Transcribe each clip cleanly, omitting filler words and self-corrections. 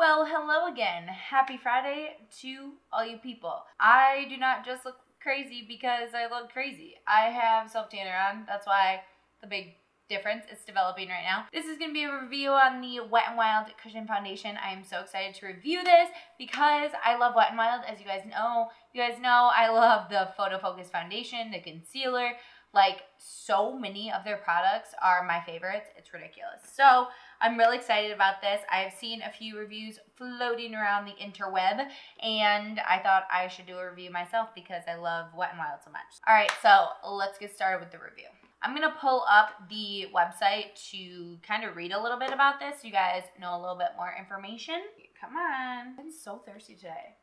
Well, hello again. Happy Friday to all you people. I do not just look crazy because I look crazy. I have self-tanner on. That's why the big difference is developing right now. This is going to be a review on the Wet n Wild Cushion Foundation. I am so excited to review this because I love Wet n Wild. As you guys know, I love the PHOTOFOCUS foundation, the concealer. Like, so many of their products are my favorites. It's ridiculous. So I'm really excited about this. I've seen a few reviews floating around the interweb, and I thought I should do a review myself because I love Wet n Wild so much. All right, so let's get started with the review. I'm gonna pull up the website to kind of read a little bit about this so you guys know a little bit more information. Come on. I'm so thirsty today.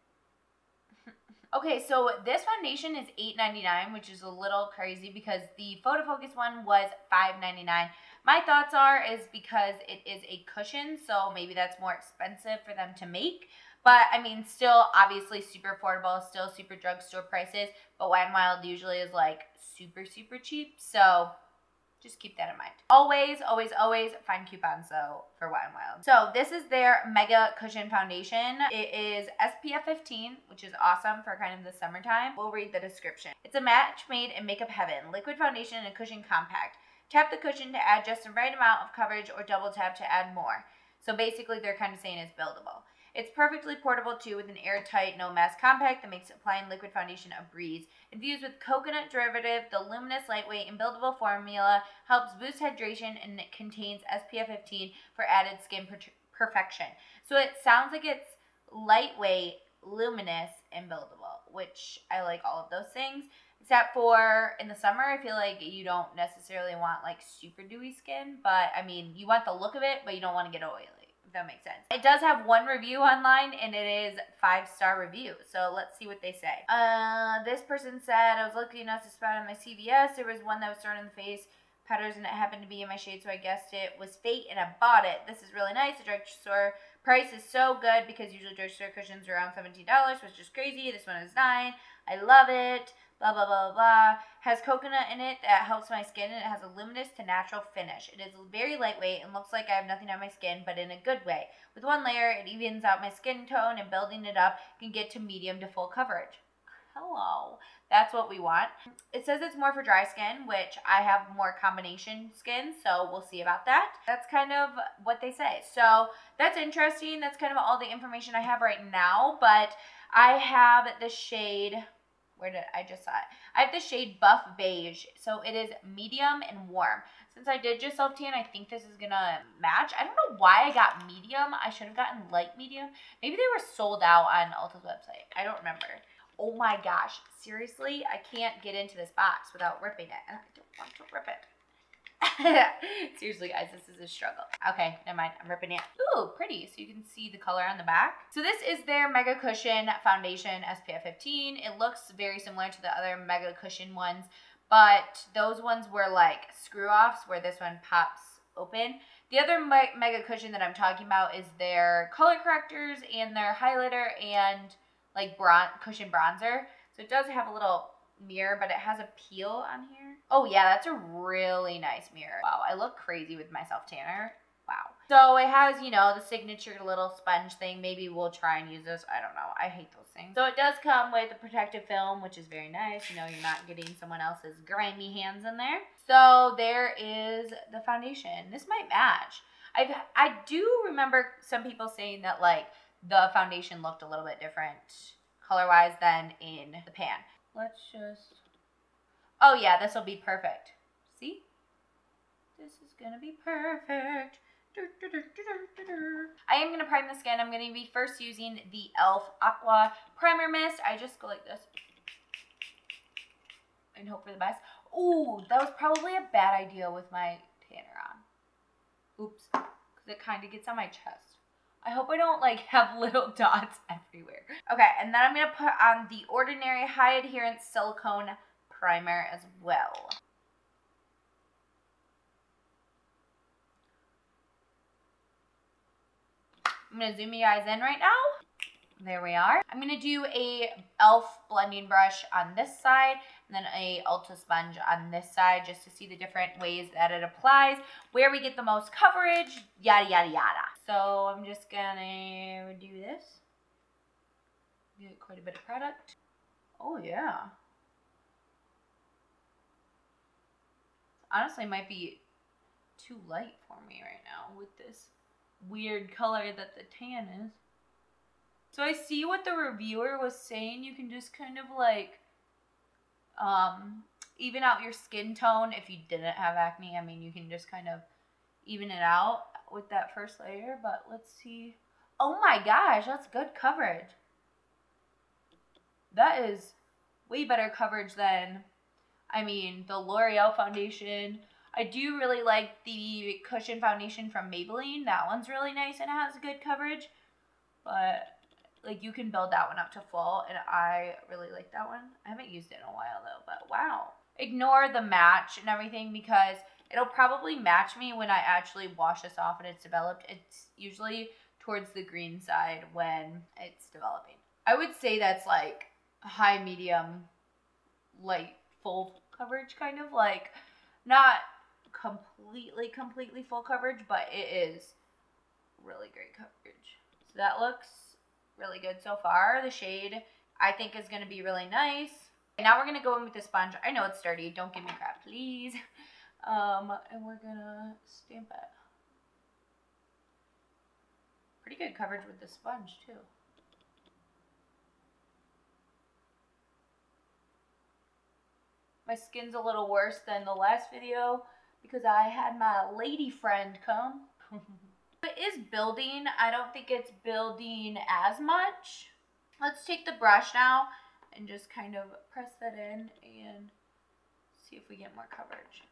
Okay, so this foundation is $8.99, which is a little crazy because the PHOTOFOCUS one was $5.99. My thoughts are is because it is a cushion, so maybe that's more expensive for them to make. But, I mean, still, obviously, super affordable, still super drugstore prices. But Wet n Wild usually is, like, super, super cheap. So, just keep that in mind. Always, always, always find coupons, though, for Wet n Wild. So, this is their MEGACushion Foundation. It is SPF 15, which is awesome for kind of the summertime. We'll read the description. It's a match made in makeup heaven. Liquid foundation and cushion compact. Tap the cushion to add just the right amount of coverage or double tap to add more. So, basically, they're kind of saying it's buildable. It's perfectly portable, too, with an airtight, no-mess compact that makes applying liquid foundation a breeze. Infused with coconut derivative, the Luminous lightweight and buildable formula helps boost hydration, and it contains SPF 15 for added skin perfection. So it sounds like it's lightweight, luminous, and buildable, which I like all of those things. Except for in the summer, I feel like you don't necessarily want, like, super dewy skin. But, I mean, you want the look of it, but you don't want to get oily. If that makes sense. It does have one review online, and it is 5-star review. So let's see what they say. This person said, I was lucky enough to spot on my CVS. There was one that was thrown in the face powders, and it happened to be in my shade, so I guessed it was fate, and I bought it. This is really nice. The drugstore price is so good because usually drugstore cushions are around $17, which is crazy. This one is $9. I love it. Blah, blah, blah, blah. Has coconut in it that helps my skin, and it has a luminous to natural finish. It is very lightweight and looks like I have nothing on my skin, but in a good way. With one layer, it evens out my skin tone, and building it up can get to medium to full coverage. Hello. That's what we want. It says it's more for dry skin, which I have more combination skin, so we'll see about that. That's kind of what they say. So that's interesting. That's kind of all the information I have right now, but I have the shade... Where did I just saw it? I have the shade Buff Beige, so it is medium and warm. Since I did just self-tan, I think this is gonna match. I don't know why I got medium. I should have gotten light medium. Maybe they were sold out on Ulta's website. I don't remember. Oh my gosh, seriously? I can't get into this box without ripping it, and I don't want to rip it. Seriously, guys, this is a struggle. Okay, never mind. I'm ripping it. Ooh, pretty. So you can see the color on the back. So this is their MEGACushion Foundation SPF 15. It looks very similar to the other MEGACushion ones, but those ones were like screw-offs where this one pops open. The other MEGACushion that I'm talking about is their color correctors and their highlighter and like cushion bronzer. So it does have a little mirror, but it has a peel on here. Oh yeah, that's a really nice mirror. Wow, I look crazy with my self-tanner. Wow. So it has, you know, the signature little sponge thing. Maybe we'll try and use this. I don't know. I hate those things. So it does come with a protective film, which is very nice. You know, you're not getting someone else's grimy hands in there. So there is the foundation. This might match. I do remember some people saying that, like, the foundation looked a little bit different color-wise than in the pan. Let's just... Oh, yeah, this will be perfect. See? This is going to be perfect. I am going to prime the skin. I'm going to be first using the e.l.f. Aqua Primer Mist. I just go like this and hope for the best. Ooh, that was probably a bad idea with my tanner on. Oops. Because it kind of gets on my chest. I hope I don't, like, have little dots everywhere. Okay, and then I'm going to put on the Ordinary High Adherence Silicone Primer as well. I'm going to zoom you guys in right now. There we are. I'm going to do a e.l.f. blending brush on this side and then a Ulta sponge on this side just to see the different ways that it applies, where we get the most coverage, yada, yada, yada. So I'm just gonna do this. Get quite a bit of product. Oh yeah. Honestly, might be too light for me right now with this weird color that the tan is. So I see what the reviewer was saying. You can just kind of like even out your skin tone if you didn't have acne. I mean, you can just kind of even it out with that first layer, but let's see. Oh my gosh, that's good coverage. That is way better coverage than, I mean, the L'Oreal foundation. I do really like the Cushion foundation from Maybelline. That one's really nice and it has good coverage, but like you can build that one up to full, and I really like that one. I haven't used it in a while though, but wow. Ignore the match and everything because it'll probably match me when I actually wash this off and it's developed. It's usually towards the green side when it's developing. I would say that's like high, medium, light, full coverage, kind of like not completely full coverage, but it is really great coverage. So that looks really good so far. The shade I think is going to be really nice. And now we're going to go in with the sponge. I know it's dirty. Don't give me crap, please. And we're going to stamp it. Pretty good coverage with the sponge too. My skin's a little worse than the last video because I had my lady friend come. It is building. I don't think it's building as much. Let's take the brush now and just kind of press that in and see if we get more coverage.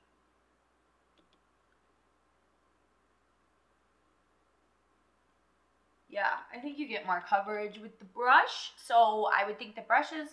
Yeah, I think you get more coverage with the brush. So I would think the brush is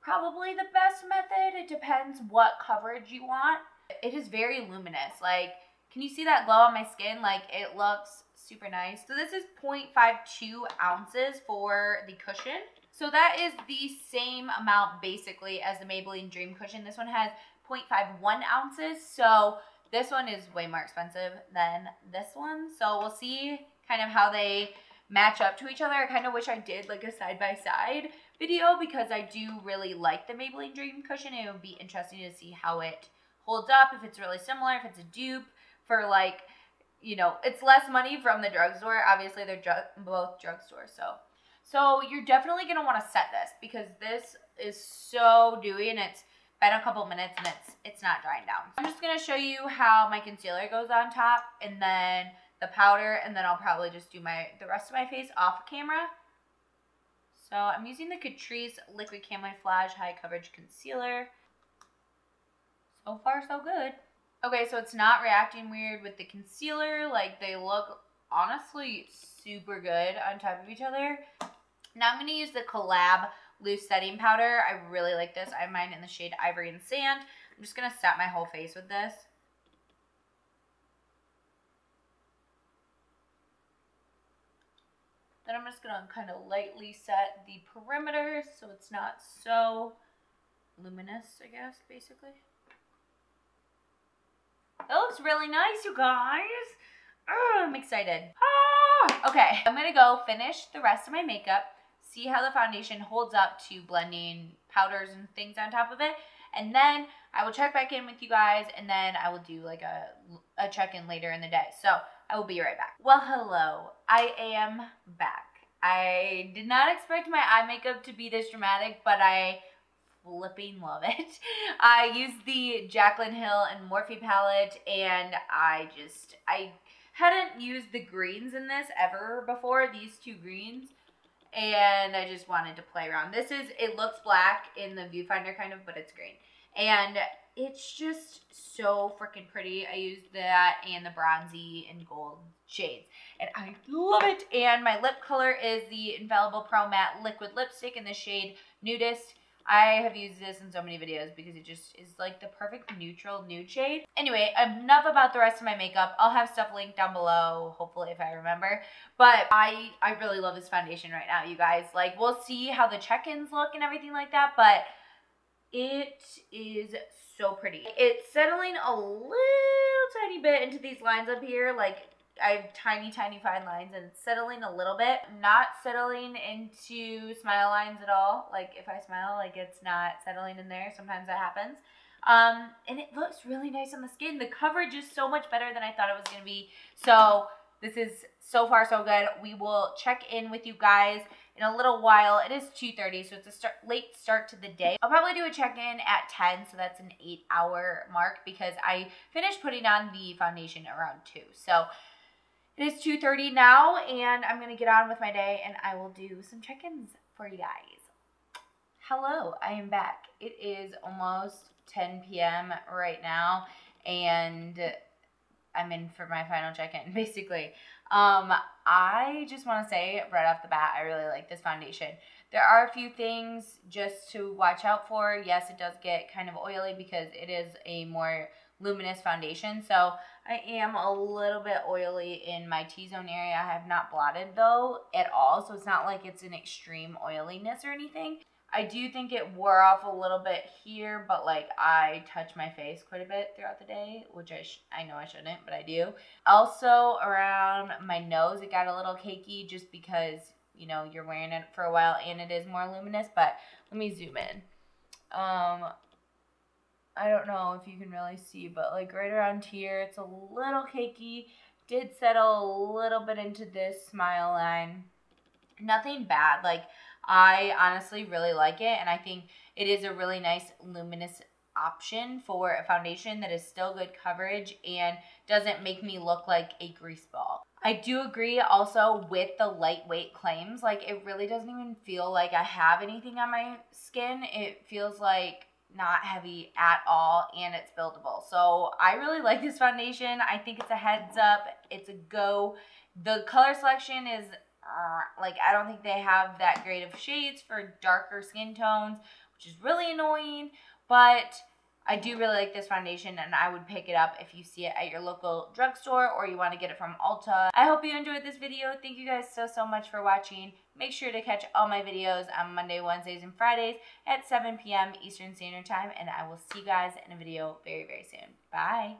probably the best method. It depends what coverage you want. It is very luminous. Like, can you see that glow on my skin? Like, it looks super nice. So this is 0.52 ounces for the cushion. So that is the same amount basically as the Maybelline Dream Cushion. This one has 0.51 ounces. So this one is way more expensive than this one. So we'll see kind of how they match up to each other. I kind of wish I did like a side-by-side video because I do really like the Maybelline Dream Cushion. It would be interesting to see how it holds up, if it's really similar, if it's a dupe for like, you know, it's less money from the drugstore. Obviously, they're both drugstores, so you're definitely going to want to set this because this is so dewy and it's been a couple minutes and it's not drying down. I'm just going to show you how my concealer goes on top and then the powder, and then I'll probably just do the rest of my face off camera. So I'm using the Catrice Liquid Camouflage High Coverage Concealer. So far, so good. Okay, so it's not reacting weird with the concealer. Like, they look, honestly, super good on top of each other. Now I'm going to use the Col-lab Loose Setting Powder. I really like this. I have mine in the shade Ivory and Sand. I'm just going to set my whole face with this. Then I'm just going to kind of lightly set the perimeter so it's not so luminous, I guess, basically. That looks really nice, you guys. Oh, I'm excited. Ah! Okay, I'm going to go finish the rest of my makeup, see how the foundation holds up to blending powders and things on top of it, and then I will check back in with you guys, and then I will do like a check-in later in the day. So I will be right back. Well, hello. I am back. I did not expect my eye makeup to be this dramatic, but I flipping love it. I used the Jaclyn Hill and Morphe palette, and I hadn't used the greens in this ever before, these two greens, and I just wanted to play around. It looks black in the viewfinder kind of, but it's green. And it's just so freaking pretty. I used that and the bronzy and gold shades, and I love it. And my lip color is the Infallible Pro Matte Liquid Lipstick in the shade Nudist. I have used this in so many videos because it just is like the perfect neutral nude shade. Anyway, enough about the rest of my makeup. I'll have stuff linked down below, hopefully, if I remember. But I really love this foundation right now, you guys. Like, we'll see how the check-ins look and everything like that, but it is so pretty. It's settling a little tiny bit into these lines up here. Like, I have tiny, tiny fine lines, and it's settling a little bit. Not settling into smile lines at all. Like, if I smile, like, it's not settling in there. Sometimes that happens. And it looks really nice on the skin. The coverage is so much better than I thought it was going to be. So this is so far so good. We will check in with you guys in a little while. It is 2:30, so it's a late start to the day. I'll probably do a check-in at 10, so that's an 8-hour mark, because I finished putting on the foundation around 2. So it is 2:30 now, and I'm going to get on with my day, and I will do some check-ins for you guys. Hello, I am back. It is almost 10 p.m. right now, and I'm in for my final check-in, basically. I just want to say right off the bat, I really like this foundation. There are a few things just to watch out for. Yes, it does get kind of oily because it is a more luminous foundation. So I am a little bit oily in my T-zone area. I have not blotted though at all. So it's not like it's an extreme oiliness or anything. I do think it wore off a little bit here, but like I touch my face quite a bit throughout the day, which I know I shouldn't, but I do. Also around my nose, it got a little cakey just because, you know, you're wearing it for a while and it is more luminous, but let me zoom in. I don't know if you can really see, but like right around here, it's a little cakey. Did settle a little bit into this smile line. Nothing bad. Like, I honestly really like it, and I think it is a really nice luminous option for a foundation that is still good coverage and doesn't make me look like a grease ball. I do agree also with the lightweight claims. Like, it really doesn't even feel like I have anything on my skin. It feels like not heavy at all, and it's buildable. So I really like this foundation. I think it's a heads up. It's a go. The color selection is like, I don't think they have that great of shades for darker skin tones, which is really annoying, but I do really like this foundation, and I would pick it up if you see it at your local drugstore or you want to get it from Ulta. I hope you enjoyed this video. Thank you guys so much for watching. Make sure to catch all my videos on Monday, Wednesdays, and Fridays at 7 p.m. Eastern Standard Time, and I will see you guys in a video very soon. Bye!